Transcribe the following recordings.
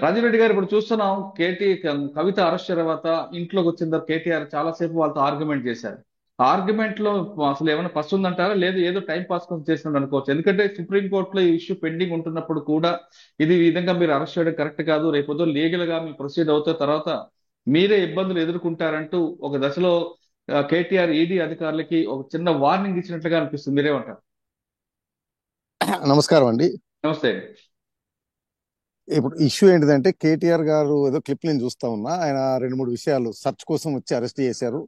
రాజిరెడ్డి గారు ఇప్పుడు చూస్తున్నాం. కవిత అరెస్ట్ తర్వాత ఇంట్లోకి వచ్చిన తర్వాత కేటీఆర్ చాలాసేపు వాళ్ళతో ఆర్గ్యుమెంట్ చేశారు. ఆర్గ్యుమెంట్ లో అసలు ఏమైనా పస్తు ఉందంటారా, లేదు ఏదో టైం పాస్ కోసం చేస్తున్నాడు అనుకోవచ్చు? ఎందుకంటే సుప్రీంకోర్టులో ఈ ఇష్యూ పెండింగ్ ఉంటున్నప్పుడు కూడా ఇది ఈ విధంగా మీరు అరెస్ట్ చేయడం కరెక్ట్ కాదు, రేపొద్దు లీగల్ గా మీరు ప్రొసీడ్ అవుతారు, తర్వాత మీరే ఇబ్బందులు ఎదుర్కొంటారంటూ ఒక దశలో కేటీఆర్ ఈడీ అధికారులకి ఒక చిన్న వార్నింగ్ ఇచ్చినట్లుగా అనిపిస్తుంది. మీరేమంటారు? నమస్కారం అండి. నమస్తే. ఇప్పుడు ఇష్యూ ఏంటిదంటే కేటీఆర్ గారు ఏదో క్లిప్ నేను చూస్తా ఉన్నా. ఆయన 2-3 విషయాలు సెర్చ్ కోసం వచ్చి అరెస్ట్ చేశారు,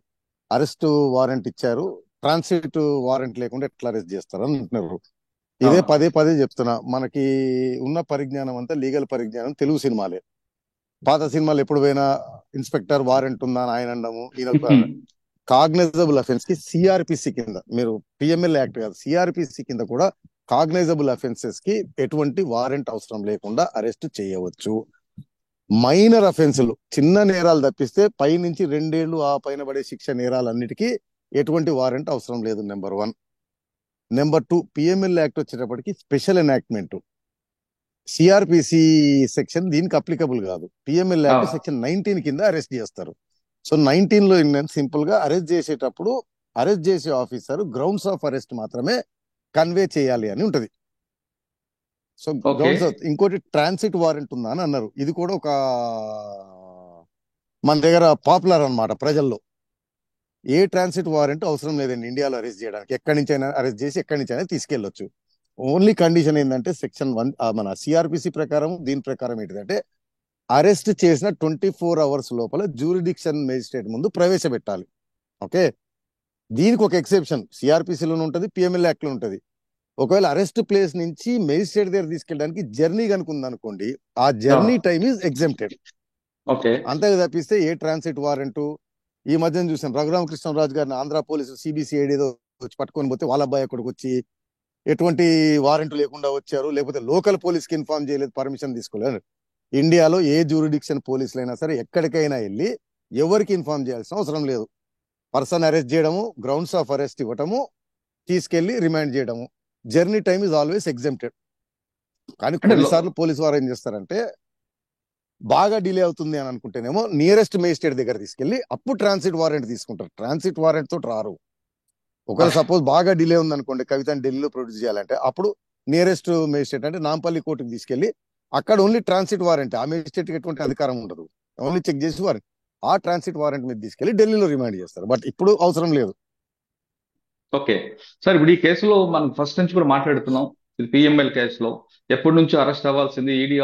అరెస్ట్ వారెంట్ ఇచ్చారు, ట్రాన్సిట్ వారెంట్ లేకుండా ఎట్లా అరెస్ట్ చేస్తారు అని అంటున్నారు. ఇదే అవును. పదే పదే చెప్తున్నా, మనకి ఉన్న పరిజ్ఞానం అంతా లీగల్ పరిజ్ఞానం తెలుగు సినిమాలే. పాత సినిమాలు ఎప్పుడు పోయినా ఇన్స్పెక్టర్ వారెంట్ ఉందా అని ఆయన అనడము. ఈయన కాగ్నైజబుల్ అఫెన్స్ కి సిఆర్పిసి కింద, మీరు పిఎంఎల్ యాక్ట్ కాదు, సిఆర్పిసి కింద కూడా కాగ్నైజబుల్ అఫెన్సెస్ కి ఎటువంటి వారెంట్ అవసరం లేకుండా అరెస్ట్ చేయవచ్చు. మైనర్ అఫెన్సులు, చిన్న నేరాలు తప్పిస్తే పైనుంచి 2 ఏళ్లు ఆ పైన పడే శిక్ష నేరాలన్నిటికీ ఎటువంటి వారెంట్ అవసరం లేదు. నెంబర్ 1. నెంబర్ 2, పిఎంఎల్ యాక్ట్ వచ్చేటప్పటికి స్పెషల్ ఎనాక్ట్మెంట్. సిఆర్పిసి సెక్షన్ దీనికి అప్లికబుల్ కాదు. పిఎంఎల్ యాక్ట్ సెక్షన్ 19 కింద అరెస్ట్ చేస్తారు. సో 19 లో ఏంటంటే సింపుల్ గా అరెస్ట్ చేసేటప్పుడు అరెస్ట్ చేసే ఆఫీసర్ గ్రౌండ్స్ ఆఫ్ అరెస్ట్ మాత్రమే కన్వే చేయాలి అని ఉంటది. సో గ్రౌండ్స్ ఆఫ్, ఇంకోటి ట్రాన్సిట్ వారెంట్ ఉందా అని అన్నారు. ఇది కూడా ఒక మన దగ్గర పాపులర్ అన్నమాట ప్రజల్లో. ఏ ట్రాన్సిట్ వారెంట్ అవసరం లేదండి ఇండియాలో అరెస్ట్ చేయడానికి. ఎక్కడి నుంచి అయినా అరెస్ట్ చేసి ఎక్కడి నుంచి అయినా తీసుకెళ్లొచ్చు. ఓన్లీ కండిషన్ ఏంటంటే సెక్షన్ 1 మన సిఆర్పిసి ప్రకారం, దీని ప్రకారం ఏంటిదంటే అరెస్ట్ చేసిన 24 అవర్స్ లోపల జ్యూరిడిక్షన్ మేజిస్ట్రేట్ ముందు ప్రవేశపెట్టాలి. ఓకే, దీనికి ఒక ఎక్సెప్షన్ సిఆర్పిసిలోనే ఉంటుంది, పిఎంఎల్ యాక్ట్ లో ఉంటుంది. ఒకవేళ అరెస్ట్ ప్లేస్ నుంచి మేజిస్ట్రేట్ దగ్గర తీసుకెళ్ళడానికి జర్నీ కనుక ఉందనుకోండి, ఆ జర్నీ టైమ్ ఈజ్ ఎగ్జెంప్టెడ్. అంతే తప్పిస్తే ఏ ట్రాన్సిట్ వారెంట్, ఈ మధ్యన చూసాం రఘురామకృష్ణరాజు గారిని ఆంధ్ర పోలీసులు సిబిసిఐడి వచ్చి పట్టుకొని పోతే వాళ్ళ అబ్బాయి అక్కడికి వచ్చి ఎటువంటి వారెంట్ లేకుండా వచ్చారు, లేకపోతే లోకల్ పోలీస్కి ఇన్ఫార్మ్ చేయలేదు, పర్మిషన్ తీసుకోలేదు. ఇండియాలో ఏ జ్యూరిడిక్షన్ పోలీసులైనా సరే ఎక్కడికైనా వెళ్ళి ఎవరికి ఇన్ఫార్మ్ చేయాల్సిన అవసరం లేదు. పర్సన్ అరెస్ట్ చేయడము, గ్రౌండ్స్ ఆఫ్ అరెస్ట్ ఇవ్వటము, తీసుకెళ్లి రిమాండ్ చేయడము, journey time is always exempted. కానీ కొన్నిసార్లు పోలీసు వారు ఏం చేస్తారంటే బాగా డిలే అవుతుంది అని అనుకుంటేనేమో నియరెస్ట్ మేజిస్ట్రేట్ దగ్గర తీసుకెళ్లి అప్పుడు ట్రాన్సిట్ వారెంట్ తీసుకుంటారు. ట్రాన్సిట్ వారెంట్ తోటి రారు. ఒకవేళ సపోజ్ బాగా డిలే ఉంది అనుకోండి, కవితని ఢిల్లీలో ప్రొడ్యూస్ చేయాలంటే అప్పుడు నియరెస్ట్ మేజిస్ట్రేట్ అంటే నాంపల్లి కోర్టుకి తీసుకెళ్లి అక్కడ ఓన్లీ ట్రాన్సిట్ వారెంట్, ఆ మేజిస్ట్రేట్కి ఎటువంటి అధికారం ఉండదు, ఓన్లీ చెక్ చేసి వారెంట్, ఆ ట్రాన్సిట్ వారెంట్ మీద తీసుకెళ్లి ఢిల్లీలో రిమాండ్ చేస్తారు. బట్ ఇప్పుడు అవసరం లేదు. ఓకే సార్, ఇప్పుడు ఈ కేసులో మనం ఫస్ట్ నుంచి కూడా మాట్లాడుతున్నాం. ఇది పిఎంఎల్ కేసులో ఎప్పటి నుంచో అరెస్ట్ అవ్వాల్సింది. ఈడీ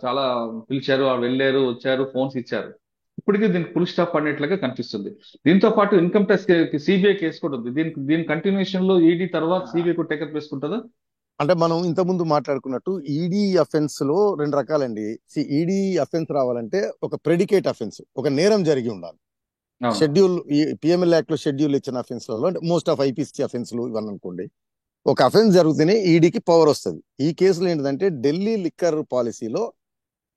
చాలా పిలిచారు, వెళ్ళారు, వచ్చారు, ఫోన్స్ ఇచ్చారు. ఇప్పటికీ దీనికి ఫుల్ స్టాప్ పడినట్లుగా కనిపిస్తుంది. దీంతో పాటు ఇన్కమ్ ట్యాక్స్ సిబిఐ కేసు కూడా ఉంది. దీని కంటిన్యూషన్ లో ఈడీ తర్వాత సిబిఐ కూడా టేకప్ చేసుకుంటుందా? అంటే మనం ఇంతకుముందు మాట్లాడుకున్నట్టు ఈడీ అఫెన్స్ లో 2 రకాలండి. ఈడీ అఫెన్స్ రావాలంటే ఒక ప్రెడికేట్ అఫెన్స్, ఒక నేరం జరిగి ఉండాలి. షెడ్యూల్, పిఎంఎల్ యాక్ట్ లో షెడ్యూల్ ఇచ్చిన అఫెన్స్ లలో అంటే మోస్ట్ ఆఫ్ ఐపీసీ అఫెన్స్ ఇవన్నీ అనుకోండి, ఒక అఫెన్స్ జరిగితేనే ఈడీకి పవర్ వస్తుంది. ఈ కేసులో ఏంటంటే ఢిల్లీ లిక్కర్ పాలసీలో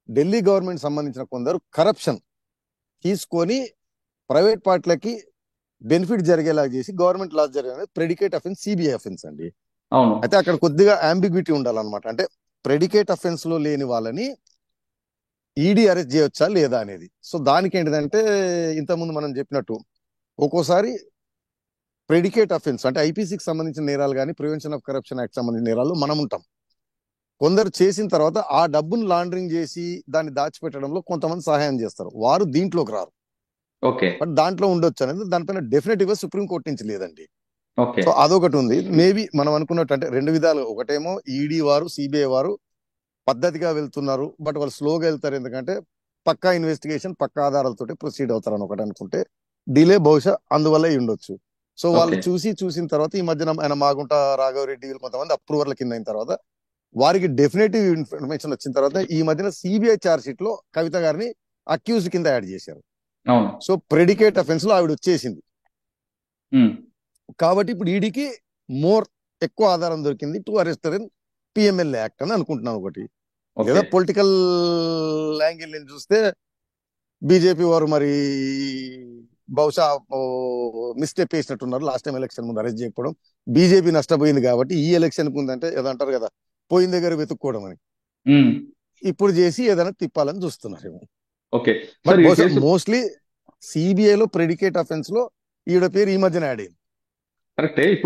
ఢిల్లీ గవర్నమెంట్ సంబంధించిన కొందరు కరప్షన్ తీసుకొని ప్రైవేట్ పార్టీలకి బెనిఫిట్ జరిగేలాగా చేసి గవర్నమెంట్ లాస్ జరిగే ప్రెడికేట్ అఫెన్స్ సిబిఐ అఫెన్స్ అండి. అయితే అక్కడ కొద్దిగా అంబిగ్విటీ ఉండాలన్నమాట. అంటే ప్రెడికేట్ అఫెన్స్ లో లేని వాళ్ళని ఈడీ అరెస్ట్ చేయొచ్చా లేదా అనేది. సో దానికి ఏంటిదంటే ఇంతకుముందు మనం చెప్పినట్టు ఒక్కోసారి ప్రెడికేట్ అఫెన్స్ అంటే ఐపీసీకి సంబంధించిన నేరాలు కానీ ప్రివెన్షన్ ఆఫ్ కరప్షన్ యాక్ట్ సంబంధించిన నేరాలు మనం ఉంటాం. కొందరు చేసిన తర్వాత ఆ డబ్బును లాండరింగ్ చేసి దాన్ని దాచిపెట్టడంలో కొంతమంది సహాయం చేస్తారు, వారు దీంట్లోకి రారు. బట్ దాంట్లో ఉండొచ్చు అనేది దానిపైన డెఫినెటివ్ గా సుప్రీంకోర్టు నుంచి లేదండి. సో అదొకటి ఉంది. మేబీ మనం అనుకున్నట్టు అంటే 2 విధాలు, ఒకటేమో ఈడీ వారు సిబిఐ వారు పద్ధతిగా వెళ్తున్నారు, బట్ వాళ్ళు స్లోగా వెళ్తారు. ఎందుకంటే పక్కా ఇన్వెస్టిగేషన్, పక్కా ఆధారాలతోటి ప్రొసీడ్ అవుతారు అని ఒకటి అనుకుంటే డిలే బహుశా అందువల్ల ఉండొచ్చు. సో వాళ్ళు చూసిన తర్వాత ఈ మధ్యన ఆయన మాగుంట రాఘవరెడ్డి వీళ్ళు కొంతమంది అప్రూవర్ల కింద అయిన తర్వాత వారికి డెఫినెటివ్ ఇన్ఫర్మేషన్ వచ్చిన తర్వాత ఈ మధ్యన సిబిఐ ఛార్జ్ షీట్ లో కవిత గారిని అక్యూజ్డ్ కింద యాడ్ చేశారు. సో ప్రెడికేట్ అఫెన్స్ లో ఆవిడ వచ్చేసింది కాబట్టి ఇప్పుడు ఈడీకి ఎక్కువ ఆధారం దొరికింది to arrest in PML act అని అనుకుంటున్నాను. ఒకటి లేదా పొలిటికల్ యాంగిల్ నుంచి చూస్తే బీజేపీ వారు మరి బహుశా మిస్టేక్ వేసినట్టున్నారు. లాస్ట్ టైం ఎలక్షన్ ముందు అరెస్ట్ చేయకపోవడం బీజేపీ నష్టపోయింది కాబట్టి ఈ ఎలక్షన్ ముందంటే ఏదో అంటారు కదా, పోయిన దగ్గర వెతుక్కోవడం అని. ఇప్పుడు చేసి ఏదైనా తిప్పాలని చూస్తున్నారేమో. ఓకే బట్ సార్, ఈ బహుశా కేసు మోస్ట్లీ సిబిఐలో ప్రెడికేట్ అఫెన్స్ లో ఈవిడ పేరు ఈ మధ్యన యాడ్ అయింది. కరెక్టే.